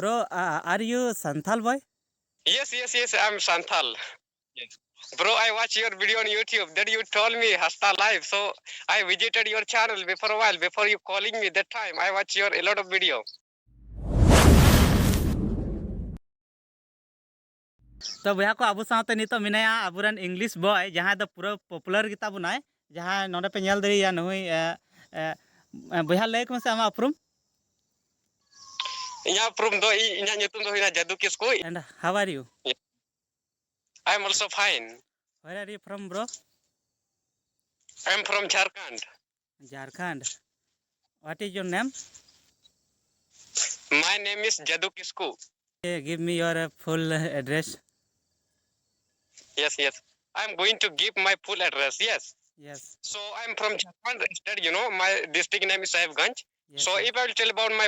Bro, are you Santhal boy? Yes, I'm Santhal. Yes. Bro, I watch your video on YouTube. Then you told me Hasta Live. So I visited your channel before a while. Before you calling me that time, I watch your a lot of video. तो भैया को आबू साथ नितो मिनाया आबुरन English boy जहाँ the पूरा popular Gita बुनाय जहाँ नोडे पे नेल दरी या नहुई भैया लेक में से आमा अपरूम Inya prum do inya nyutum do ina JADU KISKU. and how are you? I am also fine. Where are you from, bro? I am from Jharkhand. Jharkhand. What is your name? My name is JADU KISKU. Give me your full address. Yes. I am going to give my full address. Yes. Yes. So I am from Jharkhand state. My district name is Sahibganj. Yes, So yes. if I will tell about my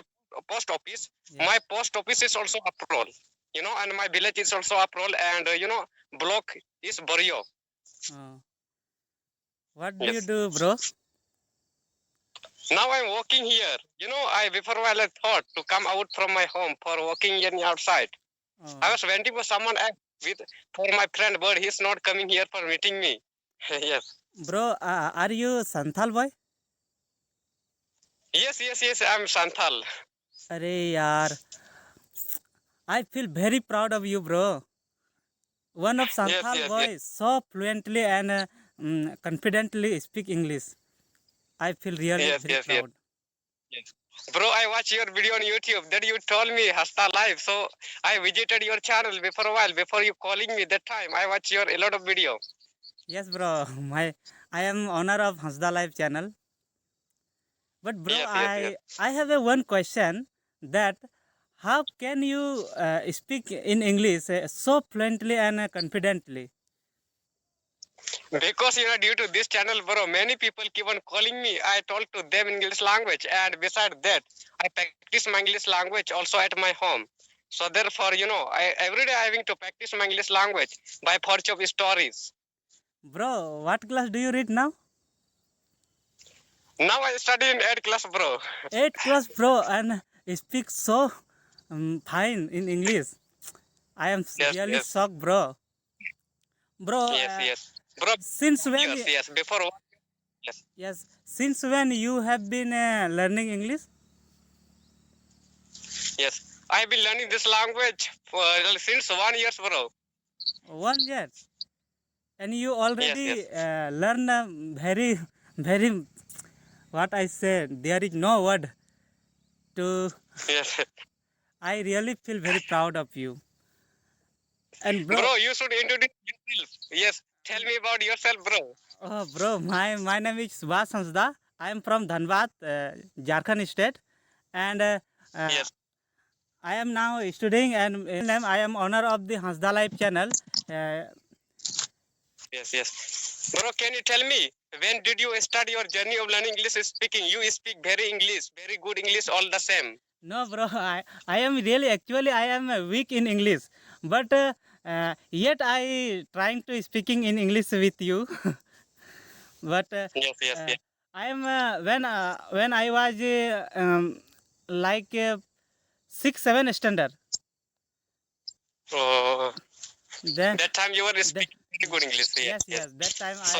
post office, Yes. my post office is also Aprol. And my village is also Aprol, and block is Borio. What do you do, bro? Now I'm walking here. Before a while I thought to come out from my home for walking outside. I was waiting for someone else for my friend, but he's not coming here for meeting me. Yes. Bro, are you Santhal boy? Yes, I'm Santhal. Arey yaar, I feel very proud of you, bro. One of Santhal Yes. boys so fluently and confidently speak English. I feel really very proud. Yes. Bro, I watch your video on YouTube. Then you told me Hasta Live. So I visited your channel before a while. Before you calling me that time, I watch a lot of video. Yes, bro. I am owner of Hasda Live channel. But bro, Yes. I have one question that how can you speak in English so fluently and confidently? Because due to this channel, bro, many people keep on calling me. I talk to them in English language, and besides that, I practice my English language also at my home. So therefore, I every day having to practice my English language by virtue of stories. Bro, what class do you read now? Now I study in 8th class, bro. 8th class, bro, and speak so fine in English. I am really shocked, bro. Bro, Yes. Bro, since when? Yes. Before what? Yes. Yes. Since when you have been learning English? Yes. I've been learning this language since 1 year, bro. 1 year. And you already Yes. learn very, very, what I say, there is no word to, Yes. I really feel very proud of you. And bro, you should introduce yourself. Yes. Tell me about yourself, bro. Oh, bro, my name is Sanw. I am from Dhanbad, Jharkhand state. And Yes. I am now studying and I am owner of the Hasda Live channel. Yes. Bro, can you tell me, when did you start your journey of learning English speaking? You speak very good English all the same. No, bro, I am really, actually, I am weak in English. But yet I trying to speaking in English with you. But Yes. I am, when I was like 6-7 standard. Oh, Then that time you were speaking very good English. yes. That time So,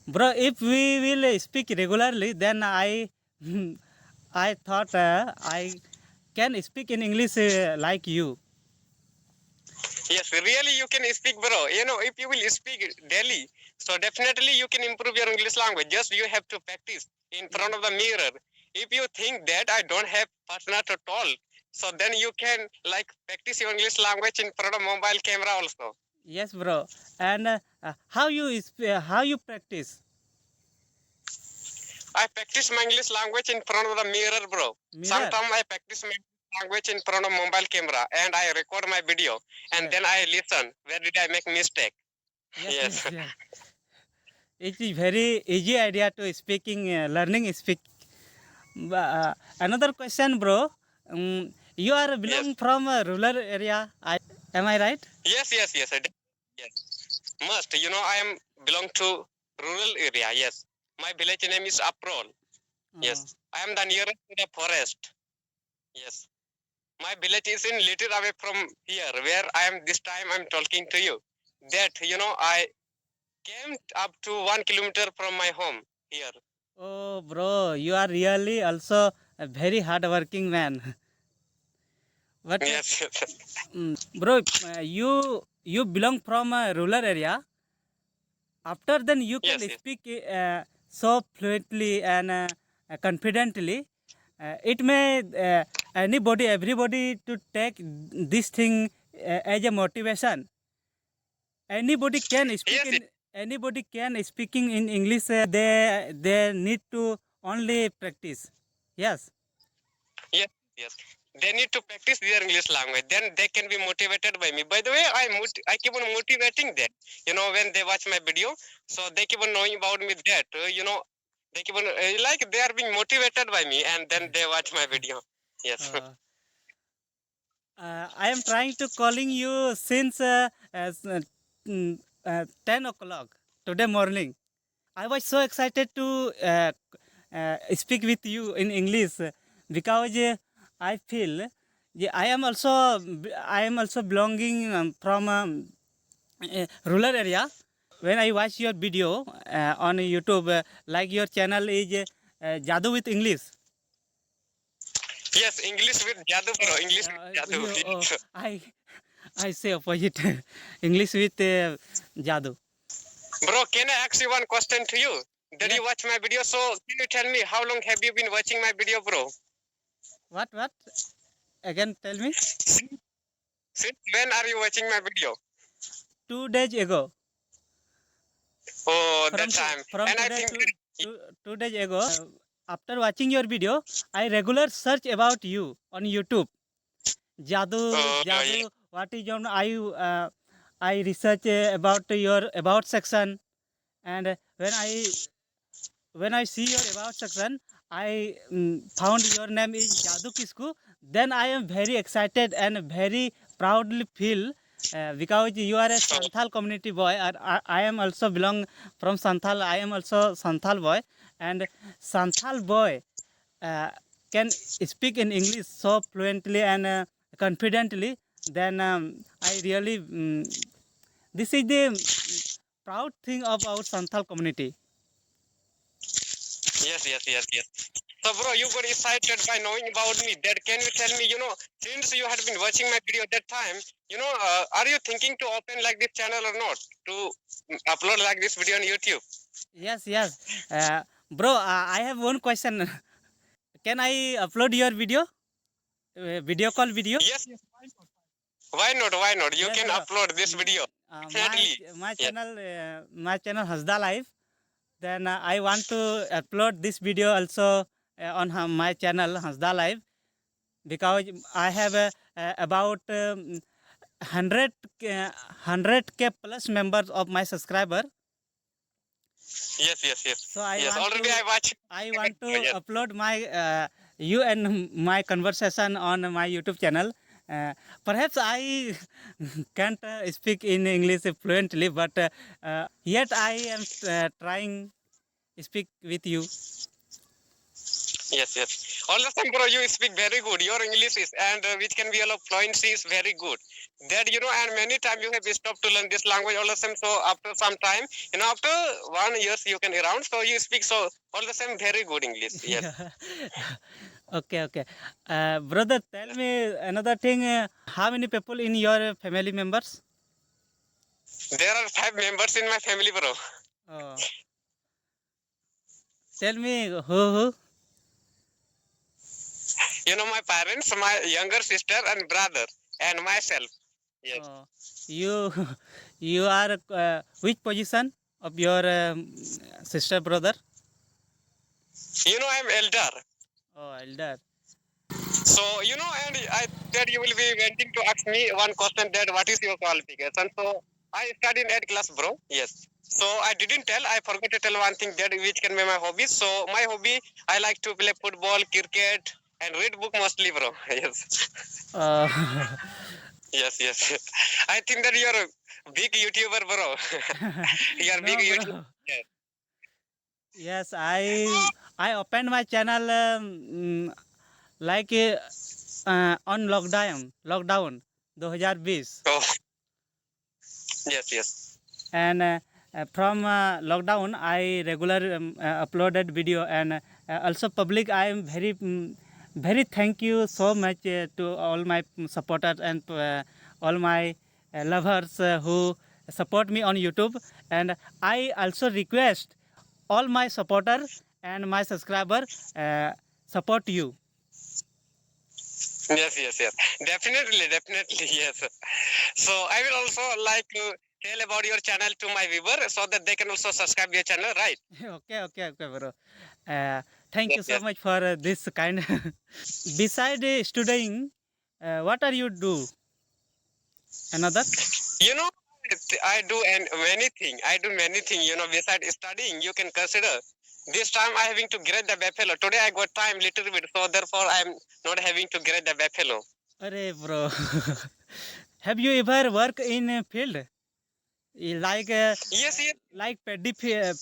bro, if we will speak regularly, then I thought I can speak in English like you. Yes, really you can speak, bro. If you will speak daily, so definitely you can improve your English language. Just you have to practice in front of the mirror. If you think that I don't have partner to talk, so then you can practice your English language in front of mobile camera also. Yes, bro. And how you practice? I practice my English language in front of the mirror, bro. Sometimes I practice my language in front of mobile camera and I record my video and then I listen. Where did I make mistake? Yes. It is very easy idea to speaking, learning speak. Another question, bro. You are belong from a rural area. Am I right? Yes. Must. I am belong to rural area. Yes. My village name is Aprol. Yes. I am the nearest to the forest. Yes. My village is in little away from here, where I am this time I'm talking to you. That I came up to 1 kilometer from my home here. Oh, bro, you are really also a very hardworking man. But Yes, yes, bro, you belong from a rural area. After then, you can yes, yes. speak so fluently and confidently. It may anybody, everybody to take this thing as a motivation. Anybody can speak Yes, in anybody can speaking in English. They need to only practice. Yes. yes, yes. They need to practice their English language. Then they can be motivated by me. By the way, I keep on motivating them. When they watch my video, so they keep on knowing about me. That they keep on like they are being motivated by me, and then they watch my video. Yes. Uh, I am trying to calling you since 10 o'clock today morning. I was so excited to speak with you in English because I feel I am also belonging from rural area. When I watch your video on YouTube, like your channel is JADU with English. Yes, English with Jadu, bro. English with Jadu. Yes. I say opposite. English with JADU. Bro, can I ask you one question to you? Did Yes. you watch my video? So can you tell me how long have you been watching my video, bro? What? Again, tell me. Since when are you watching my video? 2 days ago. Oh, that From to, time. from And I today think to 2 days ago. After watching your video, I regular search about you on YouTube. oh yeah. Jadu. What is your I research about your about section, and when I see your about section, I found your name is JADU KISKU. Then I am very excited and very proudly feel because you are a So, Santhal community boy. I am also belong from Santhal. I am also Santhal boy, and Santhal boy uh, can speak in English so fluently and confidently. Then I really this is the proud thing of our Santhal community. yes. So, bro, you got excited by knowing about me. That can you tell me, since you had been watching my video that time, are you thinking to open like this channel or not to upload like this video on YouTube? Yes. Bro, I have one question. Can I upload your video? Video call video? Yes. Why not? Why not? You Yes, can bro. upload this Mm, video. Definitely. Yes. my channel Hasda Live. Then I want to upload this video also on my channel Hasda Live because I have about 100k plus members of my subscriber. So Yes. Already I watch. I want to Yes. upload my you and my conversation on my YouTube channel. Perhaps I can't speak in English fluently, but yet I am trying speak with you. Yes. All the time, bro, you speak very good. Your English is, and which can be a lot of fluency is very good. That, and many times you have stopped to learn this language all the time. So after some time, after 1 year you can around, so you speak so all the time very good English. Yes. Yeah. Okay. Brother, tell me another thing. How many people in your family members? There are 5 members in my family, bro. Oh, tell me who? My parents, my younger sister and brother, and myself. Yes. Oh, you you are which position of your sister brother? I'm elder. Oh, elder. So, and I said you will be wanting to ask me one question that what is your qualification. So, I studied in 8th class, bro. Yes. So, I didn't tell. I forgot to tell one thing that which can be my hobby. So, my hobby, I like to play football, cricket, and read book mostly, bro. Yes. Uh, Yes. I think that you're a big YouTuber, bro. You're a big no, YouTuber. bro. Yes. Yes, I opened my channel like on lockdown 2020, Oh, yes, yes. and from lockdown I regular uploaded video, and also public I am very thank you so much to all my supporters and all my lovers who support me on YouTube. And I also request all my supporter and my subscriber support you. Yes, yes, yes. Definitely, definitely, yes. So I will also like to tell about your channel to my viewer so that they can also subscribe your channel, right? Okay, bro. Thank Yes, you so yes. much for this kind. Beside studying, what are you do? Another? You know, I do and many thing. I do many thing. You know, besides studying, you can consider. This time I having to grade the buffalo. Today I got time little bit, so therefore I'm not having to grade the buffalo. Arey, bro. Have you ever work in a field? Like Yes, yes, like paddy field?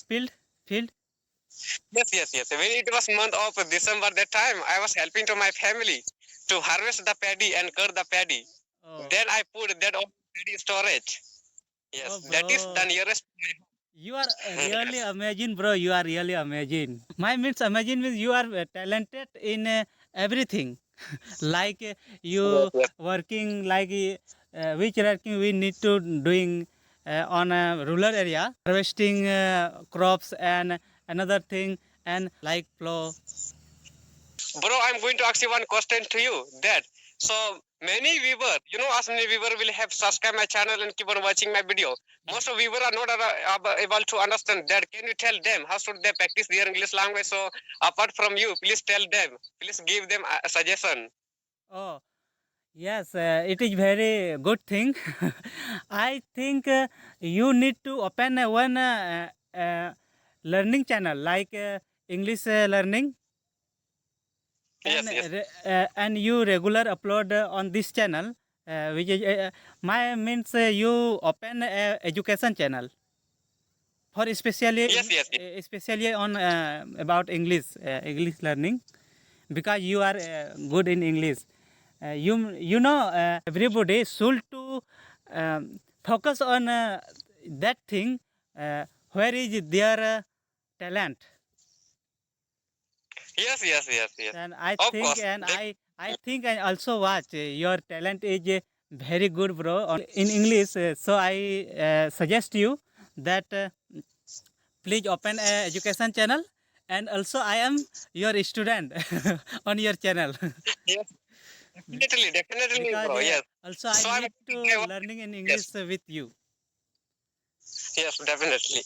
yes. When it was month of December, that time I was helping to my family to harvest the paddy and cut the paddy. Oh, Then I put that on paddy storage. oh, Yes, that is the bro. nearest. You are really Yes, amazing, bro. You are really amazing. My means amazing means you are talented in everything. Like yes, you yes. working like which working we need to doing on a rural area, harvesting crops and another thing, and like plow. Bro, I'm going to ask you one question to you. That so many viewer, you know, as many viewer will have subscribe my channel and keep on watching my video. Most of viewer are not able to understand that. Can you tell them how should they practice their English language? So apart from you, please tell them. Please give them a suggestion. Oh, yes, it is very good thing. I think you need to open one learning channel like English learning, and Yes, yes, and you regular upload on this channel, which is my means you open a education channel for yes, yes, yes. especially on about English learning, because you are good in English. You know everybody should to focus on that thing where is their talent. Yes. And I Of think course. and I think I also watch your talent is very good, bro, in English. So I suggest you that please open a education channel, and also I am your student on your channel. Yes, definitely, Because bro. Yes. also I So I'm. need to learning in English Yes, with you. yes, definitely.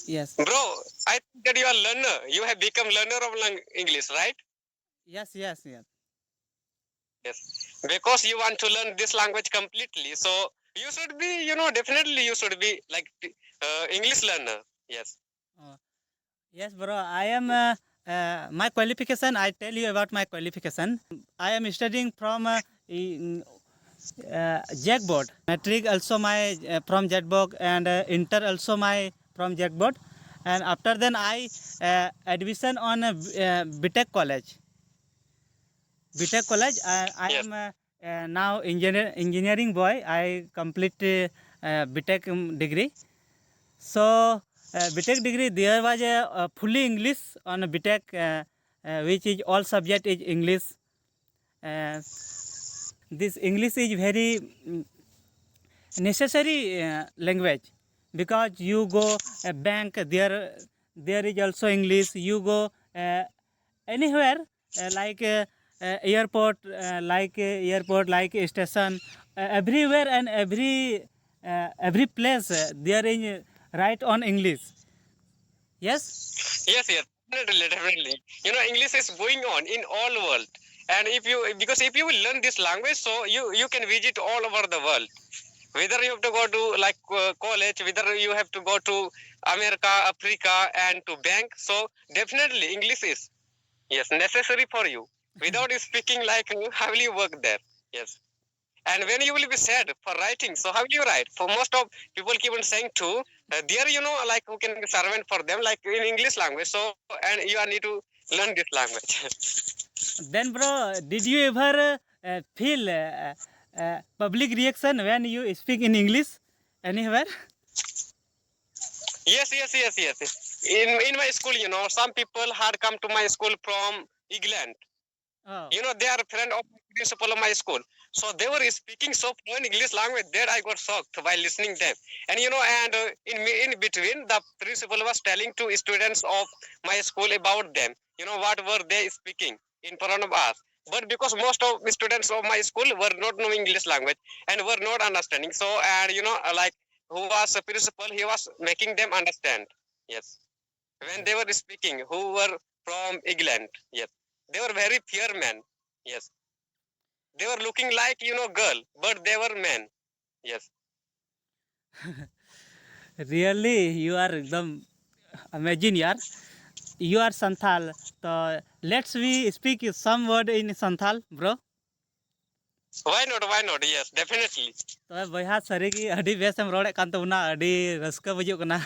Yes, Bro, I think that you are learner. You have become learner of English, right? yes. Yes. Because you want to learn this language completely. So you should be, you know, definitely you should be like English learner. Yes. uh, yes, bro. I am my qualification. I tell you about my qualification. I am studying from Jackboard. Matric also my from Jackboard, and inter also my from Jackboard. And after then I admission on BTech college. BTech college. I Yes. am now engineering boy. I complete BTech degree. So BTech degree there was a fully English on BTech, which is all subject is English. Uh, this English is very necessary language, because you go a bank there is also English. You go anywhere like airport like station, everywhere and every place there is write on English. Yes. Yes. Definitely. You know, English is going on in all world. And if you, because if you will learn this language, so you can visit all over the world. Whether you have to go to like college, whether you have to go to America, Africa, and to bank. So definitely English is, yes, necessary for you. Without speaking, like how will you work there? Yes. And when you will be sad for writing, so how will you write? For most of people keep on saying too, there you know like who can be servant for them like in English language. So and you need to learn this language. Then, bro, did you ever feel public reaction when you speak in English anywhere? Yes, yes, yes, yes. In my school, some people had come to my school from England. Oh. They are friend of the principal of my school. So they were speaking so fluent English language that I got shocked while listening them. And in between, the principal was telling to students of my school about them. What were they speaking in front of us. But because most of the students of my school were not knowing English language and were not understanding. So, and like who was a principal, he was making them understand. Yes. When they were speaking, who were from England. Yes. They were very pure men. Yes. They were looking like, girl, but they were men. Yes. Really, you are एकदम imagine यार. You are Santhal. So let's we speak some word in Santhal, bro. Why not? Why not? Yes, definitely. तो भैया सारी की अड़ी base हम रोड़े कान तबना अड़ी रस्का बजुक कना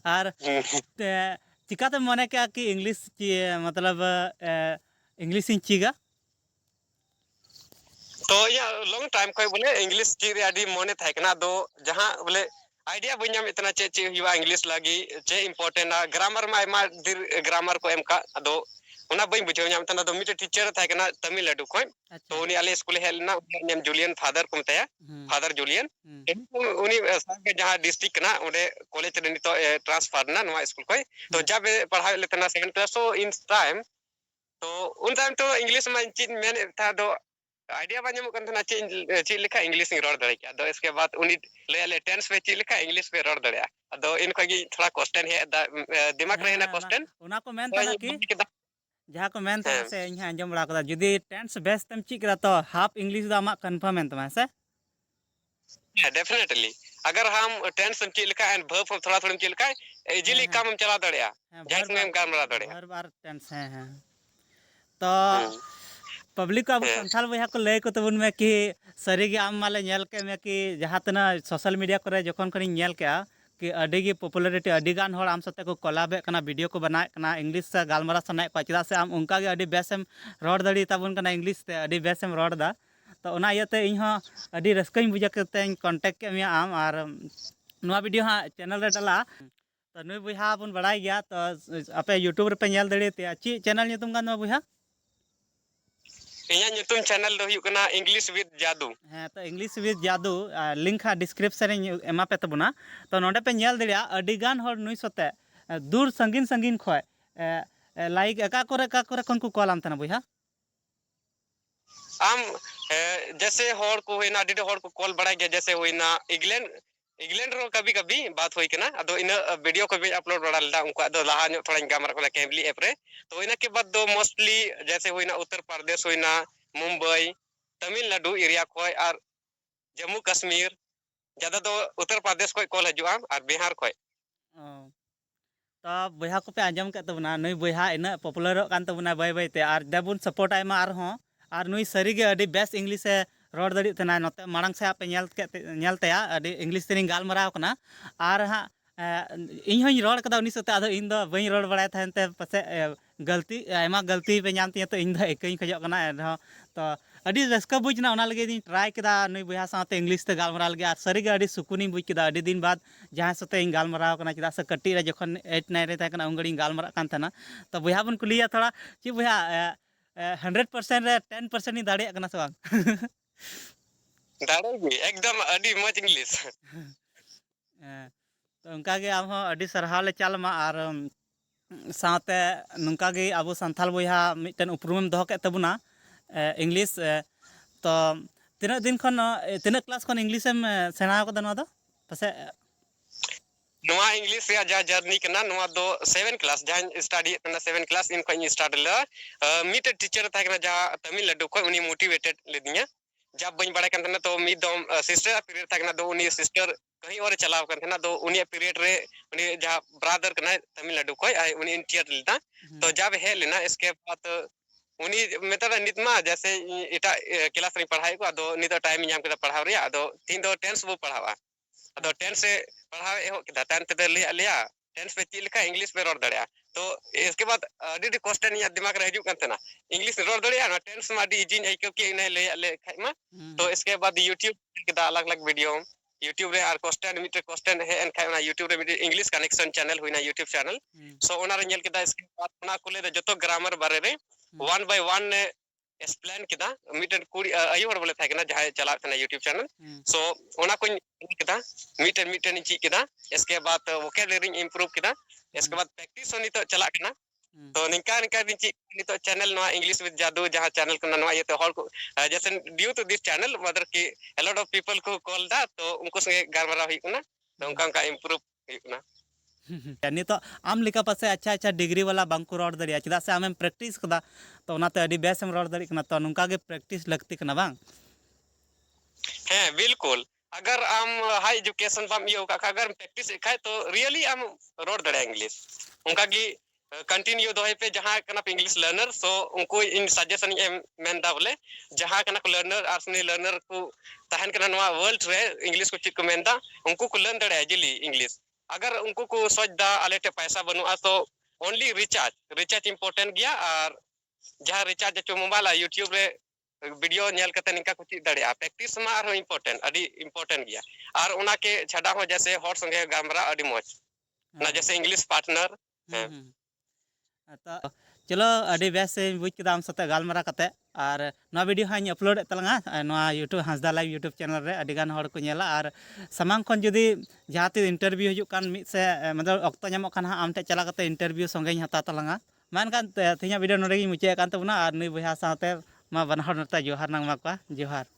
आर चिकाते मने क्या कि इंग्लिश मतलब इंग्लिश इन चीगा तो या लॉन्ग टाइम कोई बोले इंग्लिश की आदि मोने था कि ना दो जहां बोले आइडिया बन्याम इतना चे हुआ इंग्लिश लगी चे इंपॉर्टेंट ना ग्रामर में आयमा दिर ग्रामर को एमका दो उना बई बुझो ᱧᱟᱢ ᱛᱟᱱᱟ ᱫᱚ ᱢᱤᱴᱮ ᱴᱤᱪᱟᱨ ᱛᱟᱦᱮ ᱠᱟᱱᱟ ᱛᱟᱢᱤᱞᱱᱟᱰᱩ ᱠᱷᱚᱱ ᱛᱚ ᱩᱱᱤ ᱟᱞᱮ ᱥᱠᱩᱞ ᱦᱮᱞᱱᱟ ᱧᱟᱢ ᱡᱩᱞᱤᱭन फादर को मताया फादर जुलियन उनी सागे जहां डिस्ट्रिक्ट कना ओडे कॉलेज रे नितो ट्रांसफर ना नवा स्कूल कोई तो जब पढ़ाई लेतना सेकंड क्लास सो इन टाइम तो उन टाइम तो इंग्लिश में चीज मैंने था दो आइडिया बाजू में था चीज लिखा इंग्लिश में रोड दड़े दो इसके बाद उनी ले टेंस पे चीज लिखा इंग्लिश पे रोड दड़े दो इनको की थोड़ा क्वेश्चन है दिमाग में है ना क्वेश्चन उना को मेन तना की जहां को मेन तना से इहा अंजम बड़ा कदा जदी टेंस बेस तम चीक कदा तो हाफ इंग्लिश दा मा कंफर्म एन तमा से डेफिनेटली अगर हम टेंस में चीज लिखा एंड वर्ब हम थोड़ा थोड़ा चीज लिखा इजीली काम हम चला दड़े जैसे में हम काम चला दड़े हर बार टेंस है तो पब्लिक को अब संथाल बया को लय को तबुन में कि सरी के आम माले नेल के में कि जहां तना सोशल मीडिया करे जखन खनी नेल के कि अडी गे पॉपुलरिटी अडी गान होड़ आम सते को कोलाबे कना वीडियो को बनाए कना इंग्लिश से गालमारा सनाय को चदा से आम उनका गे अडी बेसम रोड दड़ी तबुन कना इंग्लिश ते अडी बेसम रोड दा तो ओना इयते इन हो अडी रस्कई बुझा करते कांटेक्ट के मिया आम और नवा वीडियो हा चैनल रे डाला तो नुई बुहा बन बड़ाई गया तो आपे यूट्यूब रे पे नेल दड़ी ते ची चैनल नुतुम गान बुहा इया ᱧᱩᱛᱩᱢ ᱪᱮᱱᱮᱞ ᱫᱚ ᱦᱩᱭᱩᱜ ᱠᱟᱱᱟ इंग्लिश विद जादू ᱦᱮᱸ ᱛᱚ इंग्लिश विद जादू लिंक हा डिस्क्रिप्शन ᱨᱮᱧ एमा पे तबना तो नोडे पे नेल दड़िया अडी गान होड़ नुई सते दूर संगीन संगीन खय लाइक एका करे कोन को कॉल आम तना बुहा आम जैसे होड़ को होइना डिडे होड़ को कॉल बड़ा गया जैसे होइना इंग्लैंड रो कभी कभी बात होई कना अदो इन वीडियो को भी अपलोड बड़ा लदा उनको अदो लाहा नो थोड़ा गामर को केबली ऐप रे तो इना के बाद दो मोस्टली जैसे होइना उत्तर प्रदेश होइना मुंबई तमिलनाडु एरिया कोई और जम्मू कश्मीर ज्यादा तो उत्तर प्रदेश कोई कॉल हजुआ और बिहार कोई तो बुहा को पे आजम के तबना नुई बुहा इन पॉपुलर कान तबना बाय बाय ते और देबुन सपोर्ट आइमा और हो और नुई सरी गे अडी बेस्ट इंग्लिश से रोड दड़ी तना नते मांग से आप नेलते अडी इंग्लिश तेनी गालमाराव कना और हा इन होई रोड कदा उनी सते आदो इन दो बई रोड बड़ाय थानते पसे गलती आयमा गलती पे नामती तो इन दो एकई खजो कना तो अडी रस्का बुझना ओना लगे दी ट्राई केदा नुई बुहा साथे इंग्लिश ते गालमाराव लगे और सरी गे अडी सुकुनी बुझ केदा अडी दिन बाद जहां सते इन गालमाराव कना चदा से कट्टी रे जखन 8 9 रे था कना उंगड़ी गालमारा कान थाना तो बुहा बन कुलिया थोड़ा ची बुहा 100% रे 10% ही दाड़िया कना से बांग दाड़ेगी एकदम अडी मच इंग्लिश तो उनका गे आम अडी सरहाव ले चाल मा और साथे नुका गे अब संथाल बुहा मिटन उपरुम दो के तबुना इंग्लिश तो तीना दिन खन तीना क्लास खन इंग्लिश एम सेना को दनवा दो पसे नवा इंग्लिश या जा जर्नी कना नवा दो 7 क्लास जहां स्टडी कना 7 क्लास इन कोई स्टार्ट ल मीट टीचर था कना जा तमिलनाडु को उनी मोटिवेटेड ले दिया जब बन बड़ा कन तो मी दो सिस्टर पीरियड था कना दो उनी सिस्टर कहीं और चलाव कन था दो उनी पीरियड रे उनी जा ब्रदर कना तमिलनाडु को उनी इंटियर लेता तो जब है लेना इसके बाद उनी मेतर नितमा जैसे इटा क्लास रे पढ़ाई को दो नि तो टाइम नाम के पढ़ाव रे दो तीन दो टेंस वो पढ़ावा दो टेंस से पढ़ावे हो कि टेंथ ते लिया टेंस पे ची लिखा इंग्लिश पे रोड दड़या तो इसके बाद अभी क्वेश्चन या दिमाग रह जुक तना इंग्लिश रोड दड़िया ना टेंस मा डी इजी आइको के ने ले खाइमा तो इसके बाद यूट्यूब के अलग अलग वीडियो यूट्यूब रे आर क्वेश्चन है एन खाइ यूट्यूब रे इंग्लिश कनेक्शन चैनल हुइना यूट्यूब चैनल सो ओना रे नेल केदा इसके बाद ओना को ले जतो ग्रामर बारे रे वन बाय वन ने एक्सप्लेन केदा मिटन कुड़ी आयु हर बोले था केना जहां चला तना यूट्यूब चैनल सो ओना को केदा मिटन ची केदा इसके बाद वोकैबुलरी इंप्रूव केदा इसके बाद प्रैक्टिस होनी तो चला केना तो निका निका ची तो चैनल नो इंग्लिश विद जादू जहां चैनल कना नो ये तो हर को जैसे due to this channel mother की a lot of people को कॉल दा तो उनको संगे गारमारा हुई कना तो उनका इंप्रूव हुई कना यानी तो आम लिखा पासे अच्छा अच्छा डिग्री वाला बांको रोड दड़िया चदा से आमें प्रैक्टिस कदा तो ओनाते अडी बेस हम रोड दड़ी कना तो नुका के प्रैक्टिस लगती कना बांग है बिल्कुल अगर आम हाई एजुकेशन बाम यो का अगर प्रैक्टिस खाए तो रियली आम रोड दड़िया इंग्लिश उनका की कंटिन्यू दोहे पे जहां कना इंग्लिश लर्नर सो उनको इन सजेशन एम मेंदा बोले जहां कना को लर्नर आर्सनी लर्नर को तहन कना नवा वर्ल्ड रे इंग्लिश को चिक को मेंदा उनको को लर्न दड़िया जिली इंग्लिश अगर उनको को सोचदा आलेटे पैसा बनुआ तो ओनली रिचार्ज इंपोर्टेंट गया और जहां रिचार्ज जो मोबाइल यूट्यूब रे वीडियो नेल कते निका को चिक दड़िया प्रैक्टिस मा आरो इंपोर्टेंट गया और ओना के छडा हो जैसे हॉट संगे गामरा अडी मोच ना जैसे इंग्लिश पार्टनर तो चलो अडी बेस से बुझ केदा आम सते गालमारा कते और ना वीडियो हां अपलोड तलंगा ना YouTube Hansda live YouTube channel रे अडी गान हर को नेला और सामांग खन जदी जहाती इंटरव्यू हजू कान मिद से मतलब ऑक्तो नामो कान हां आमटे चला कते इंटरव्यू संगे हता तलंगा मेनखान तेहिया वीडियो नोडे मुचे कान तबना और नुई बहा साथे मा बनहर नता जोहार नांगमा को जोहार